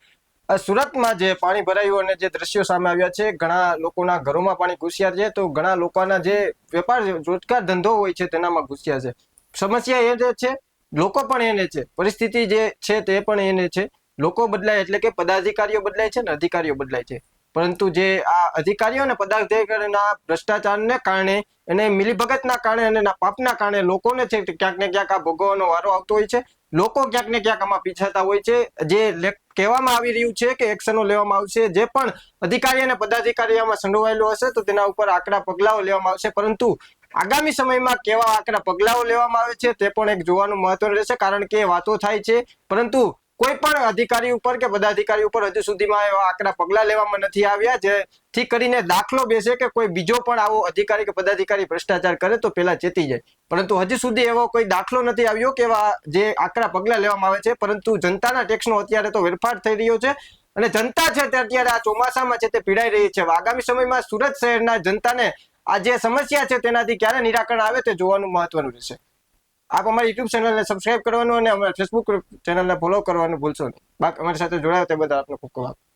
સુરતમાં જે પાણી ભરાયું અને જે દ્રશ્યો સામે આવ્યા છે, ઘણા લોકોના ઘરોમાં પાણી ઘૂસ્યા છે, તો ઘણા લોકોના જે વેપાર રોજગાર ધંધો હોય છે તેનામાં ઘૂસ્યા છે. સમસ્યા એ જે છે, લોકો પણ એને છે, પરિસ્થિતિ જે છે તે પણ એને છે. લોકો બદલાય એટલે કે પદાધિકારીઓ બદલાય છે ને અધિકારીઓ બદલાય છે, પરંતુ જે આ અધિકારીઓ અને પદાધિકારીઓના ભ્રષ્ટાચારને કારણે એને મિલીભગતના કારણે અને પાપના કારણે લોકોને છે ક્યાંક ને ક્યાંક આ ભોગવવાનો વારો આવતો હોય છે. લોકો ક્યાંક ને ક્યાંક આમાં પીછાતા હોય છે. જે કહેવામાં આવી રહ્યું છે કે એક્શનો લેવામાં આવશે, જે પણ અધિકારી અને પદાધિકારી આમાં સંડોવાયેલો હશે તો તેના ઉપર આકરા પગલાઓ લેવામાં આવશે, પરંતુ આગામી સમયમાં કેવા આકરા પગલાઓ લેવામાં આવે છે તે પણ એક જોવાનું મહત્વ રહેશે, કારણ કે વાતો થાય છે પરંતુ કોઈ પણ અધિકારી ઉપર કે પદાધિકારી ઉપર હજુ સુધીમાં એવા આકરા પગલા લેવામાં નથી આવ્યા, જેથી કરીને દાખલો બેસે કે કોઈ બીજો પણ આવો અધિકારી કે પદાધિકારી ભ્રષ્ટાચાર કરે તો પેલા ચેતી જાય. પરંતુ હજુ સુધી એવો કોઈ દાખલો નથી આવ્યો કે એવા જે આકરા પગલા લેવામાં આવે છે. પરંતુ જનતાના ટેક્સનો અત્યારે તો વેરફાટ થઈ રહ્યો છે અને જનતા છે તે અત્યારે આ ચોમાસામાં છે તે પીડાઈ રહી છે. આગામી સમયમાં સુરત શહેરના જનતાને આ જે સમસ્યા છે તેનાથી ક્યારે નિરાકરણ આવે તે જોવાનું મહત્વનું રહેશે. આપ અમારી યુટ્યુબ ચેનલને સબસ્ક્રાઇબ કરવાનું અને અમારા ફેસબુક ચેનલને ફોલો કરવાનું ભૂલશો નહીં. બાકી અમારી સાથે જોડાયો તે બદલ આપનો ખૂબ ખૂબ આભાર.